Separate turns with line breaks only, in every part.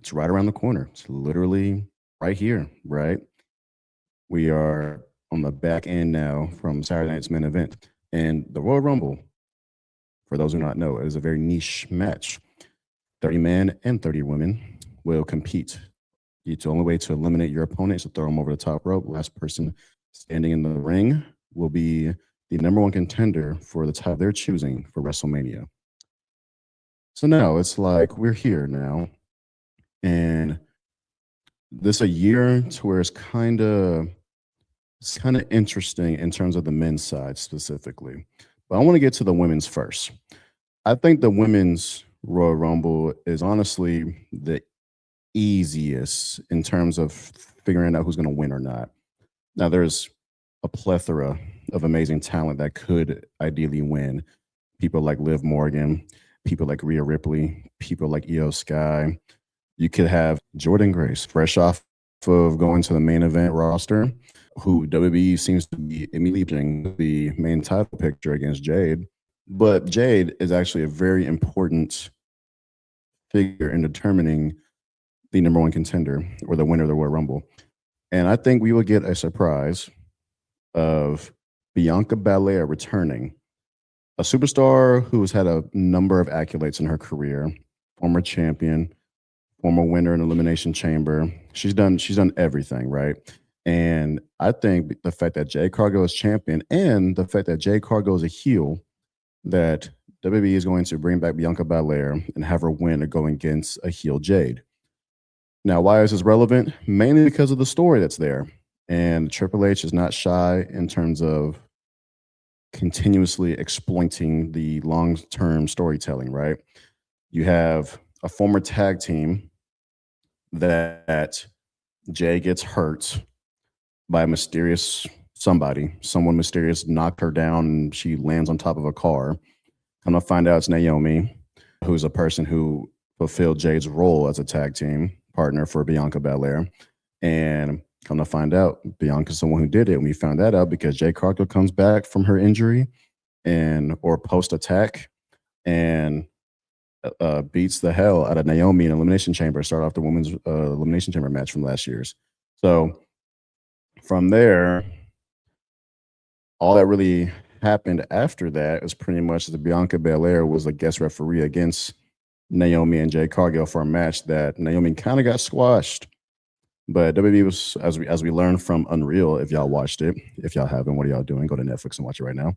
It's right around the corner. It's literally right here, right? We are on the back end now from Saturday night's main event. And the Royal Rumble, for those who do not know, is a very niche match. 30 men and 30 women will compete. It's the only way to eliminate your opponent is to throw them over the top rope. Last person standing in the ring will be the number one contender for the title they're choosing for WrestleMania. So now it's like we're here now, and this a year to where it's kind of interesting in terms of the men's side specifically. But I want to get to the women's first. I think the women's Royal Rumble is honestly the easiest in terms of figuring out who's going to win or not. Now, there's a plethora of amazing talent that could ideally win. People like Liv Morgan, people like Rhea Ripley, people like Io Sky. You could have Jordan Grace, fresh off of going to the main event roster, who WWE seems to be immediately putting the main title picture against Jade. But Jade is actually a very important figure in determining the number one contender or the winner of the Royal Rumble. And I think we will get a surprise of Bianca Belair returning, a superstar who's had a number of accolades in her career, former champion, former winner in Elimination Chamber. She's done everything, right? And I think the fact that Jade Cargill is champion and the fact that Jade Cargill is a heel, that WWE is going to bring back Bianca Belair and have her win or go against a heel Jade. Now, why is this relevant? Mainly because of the story that's there. And Triple H is not shy in terms of continuously exploiting the long-term storytelling, right? You have a former tag team that Jay gets hurt by a mysterious someone mysterious knocked her down and she lands on top of a car. Come to find out it's Naomi, who's a person who fulfilled Jade's role as a tag team partner for Bianca Belair. And come to find out, Bianca's the one who did it. And we found that out because Jade Cargill comes back from her injury or post-attack and beats the hell out of Naomi in Elimination Chamber, start off the women's Elimination Chamber match from last year's. So from there, all that really happened after that is pretty much that Bianca Belair was a guest referee against Naomi and Jade Cargill for a match that Naomi kind of got squashed. But WWE was, as we learned from Unreal, if y'all watched it, if y'all haven't, what are y'all doing? Go to Netflix and watch it right now.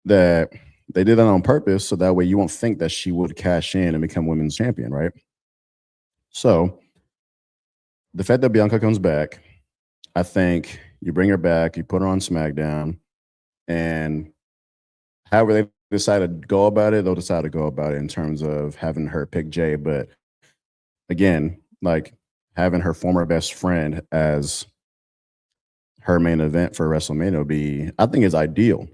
That they did that on purpose so that way you won't think that she would cash in and become women's champion, right? So the fact that Bianca comes back, I think you bring her back, you put her on SmackDown, and however they decide to go about it, they'll decide to go about it in terms of having her pick Jay. But again, like having her former best friend as her main event for WrestleMania would be, I think, is ideal.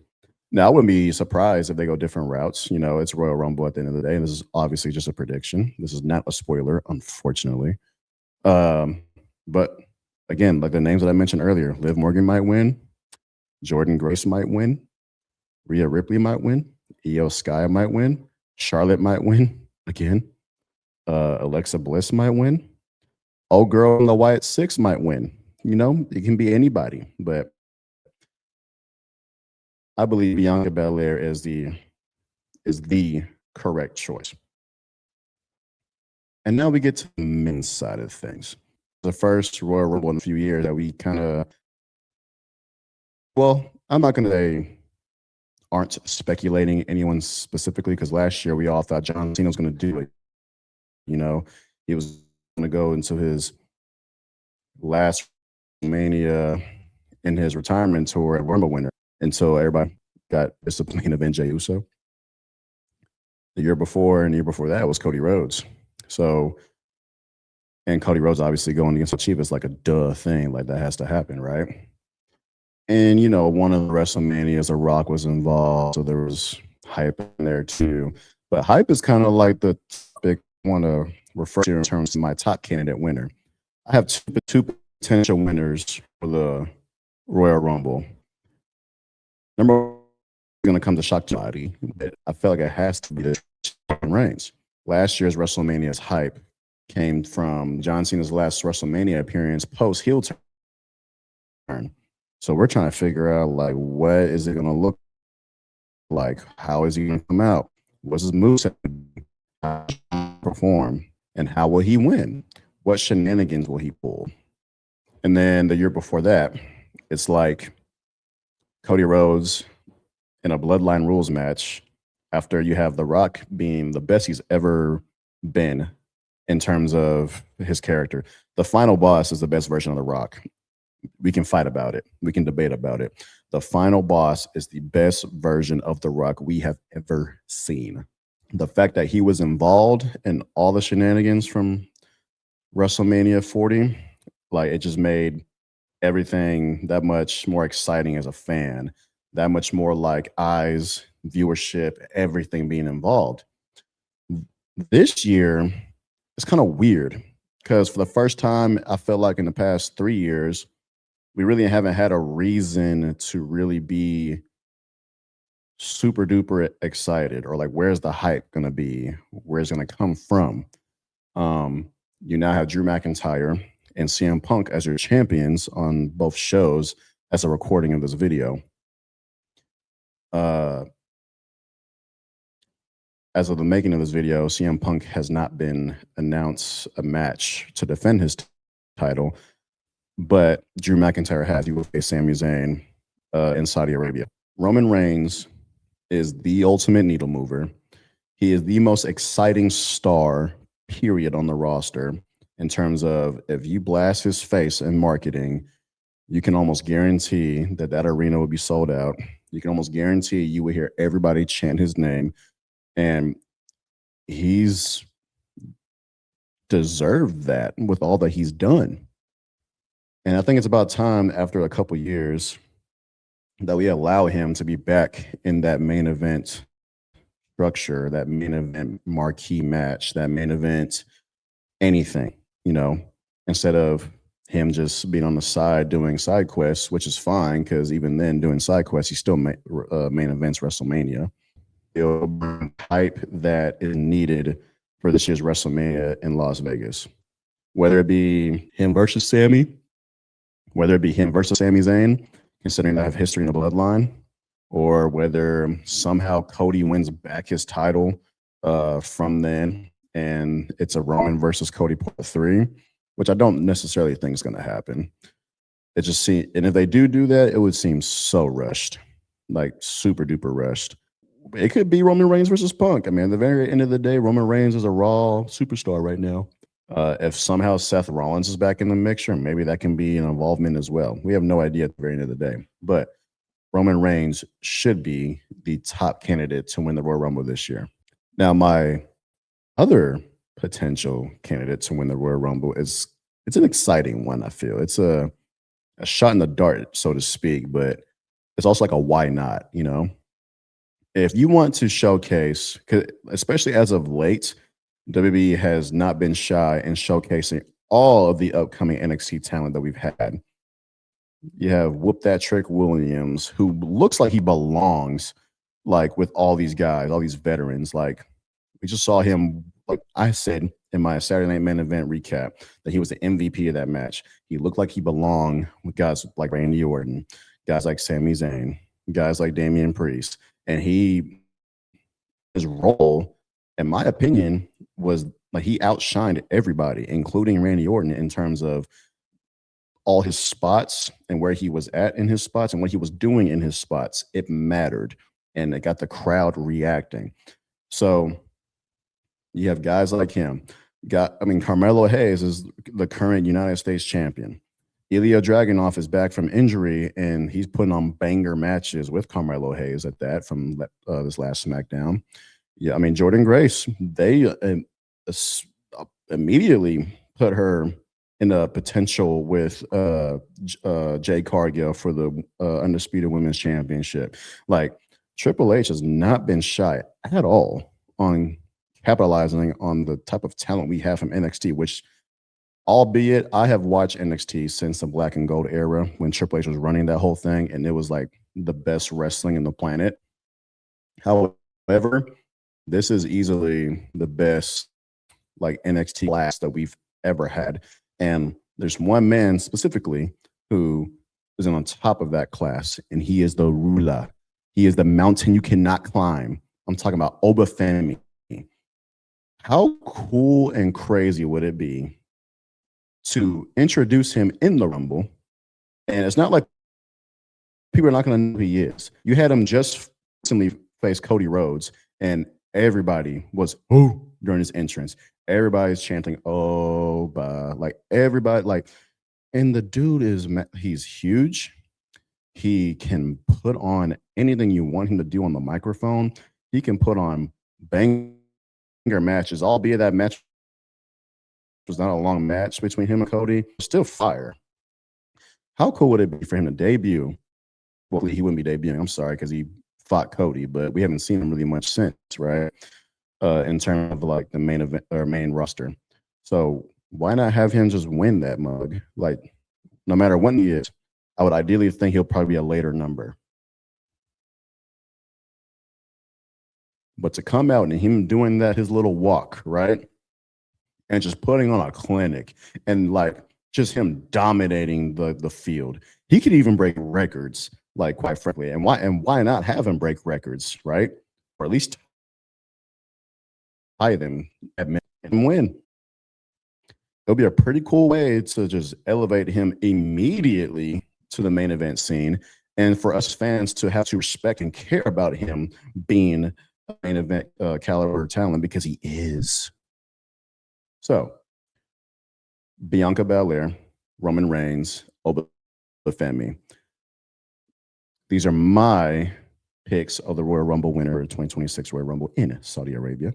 Now, I wouldn't be surprised if they go different routes. You know, it's Royal Rumble at the end of the day, and this is obviously just a prediction. This is not a spoiler, unfortunately. But again, like the names that I mentioned earlier, Liv Morgan might win, Jordan Grace might win, Rhea Ripley might win, Io Sky might win, Charlotte might win again, Alexa Bliss might win, old girl in the Wyatt Six might win. You know, it can be anybody, but I believe Bianca Belair is the correct choice. And now we get to the men's side of things. The first Royal Rumble in a few years that we kind of, well, I'm not going to say aren't speculating anyone specifically because last year we all thought John Cena was going to do it. You know, he was going to go into his last Mania in his retirement tour at Rumble winner. And so everybody got disciplined of NJ Uso. The year before and the year before that was Cody Rhodes. So, and Cody Rhodes obviously going against the Chief is like a duh thing. Like that has to happen, right? And, you know, one of the WrestleManias, The Rock was involved. So there was hype in there too. But hype is kind of like the topic I want to refer to in terms of my top candidate winner. I have two potential winners for the Royal Rumble. Number one is going to come to shock somebody, but I feel like it has to be the Reigns. Last year's WrestleMania's hype came from John Cena's last WrestleMania appearance post heel turn. So we're trying to figure out like what is it going to look like? How is he going to come out? What's his moveset? How will he perform? And how will he win? What shenanigans will he pull? And then the year before that, it's like Cody Rhodes in a Bloodline Rules match after you have The Rock being the best he's ever been in terms of his character. The final boss is the best version of The Rock. We can fight about it. We can debate about it. The final boss is the best version of The Rock we have ever seen. The fact that he was involved in all the shenanigans from WrestleMania 40, like it just made everything that much more exciting as a fan, that much more like eyes, viewership, everything being involved. This year, it's kind of weird because for the first time, I felt like in the past 3 years, we really haven't had a reason to really be super duper excited or like where's the hype going to be, where's it going to come from. You now have Drew McIntyre and CM Punk as your champions on both shows as a recording of this video. As of the making of this video, CM Punk has not been announced a match to defend his title, but Drew McIntyre has. He will face Sami Zayn in Saudi Arabia. Roman Reigns is the ultimate needle mover. He is the most exciting star, period, on the roster in terms of if you blast his face in marketing, you can almost guarantee that that arena will be sold out. You can almost guarantee you will hear everybody chant his name. And he's deserved that with all that he's done. And I think it's about time after a couple years that we allow him to be back in that main event structure, that main event marquee match, that main event anything, you know, instead of him just being on the side doing side quests, which is fine because even then doing side quests, he still main events WrestleMania. Hype that is needed for this year's WrestleMania in Las Vegas, whether it be him versus Sami, whether it be him versus Sami Zayn, considering they have history in the bloodline, or whether somehow Cody wins back his title from then and it's a Roman versus Cody part 3, which I don't necessarily think is going to happen. It just seems, and if they do that, it would seem so rushed, like super duper rushed. It could be Roman Reigns versus Punk. I mean, at the very end of the day, Roman Reigns is a Raw superstar right now. If somehow Seth Rollins is back in the mixture, maybe that can be an involvement as well. We have no idea at the very end of the day. But Roman Reigns should be the top candidate to win the Royal Rumble this year. Now, my other potential candidate to win the Royal Rumble it's an exciting one, I feel. It's a shot in the dark, so to speak, but it's also like a why not, you know? If you want to showcase, especially as of late, WWE has not been shy in showcasing all of the upcoming NXT talent that we've had. You have Whoop That Trick Williams, who looks like he belongs like with all these guys, all these veterans. Like we just saw him, like I said in my Saturday Night Main Event recap, that he was the MVP of that match. He looked like he belonged with guys like Randy Orton, guys like Sami Zayn, guys like Damian Priest. And his role, in my opinion, was like he outshined everybody, including Randy Orton, in terms of all his spots and where he was at in his spots and what he was doing in his spots. It mattered, and it got the crowd reacting. So you have guys like him. Carmelo Hayes is the current United States champion. Ilya Dragunov is back from injury, and he's putting on banger matches with Carmelo Hayes at that from this last SmackDown. Yeah, I mean, Jordan Grace, they immediately put her in a potential with Jade Cargill for the Undisputed Women's Championship. Like, Triple H has not been shy at all on capitalizing on the type of talent we have from NXT, which, albeit I have watched NXT since the Black and Gold era when Triple H was running that whole thing, and it was like the best wrestling in the planet. However, this is easily the best like NXT class that we've ever had. And there's one man specifically who is on top of that class, and he is the ruler. He is the mountain you cannot climb. I'm talking about Obafemi. How cool and crazy would it be to introduce him in the Rumble? And it's not like people are not going to know who he is. You had him just recently face Cody Rhodes, and everybody was during his entrance. Everybody's chanting "oh," like everybody, like, and the dude he's huge. He can put on anything you want him to do on the microphone. He can put on banger matches, albeit that match was not a long match between him and Cody. Still fire. How cool would it be for him to debut? Well, he wouldn't be debuting. I'm sorry, because he fought Cody, but we haven't seen him really much since, right? In terms of like the main event or main roster. So why not have him just win that mug? Like, no matter when he is, I would ideally think he'll probably be a later number. But to come out and him doing that, his little walk, right? And just putting on a clinic and like just him dominating the field. He could even break records, like, quite frankly. And why not have him break records, right? Or at least tie them and win. It'll be a pretty cool way to just elevate him immediately to the main event scene, and for us fans to have to respect and care about him being a main event caliber talent, because he is. So, Bianca Belair, Roman Reigns, Obafemi. These are my picks of the Royal Rumble winner of 2026 Royal Rumble in Saudi Arabia.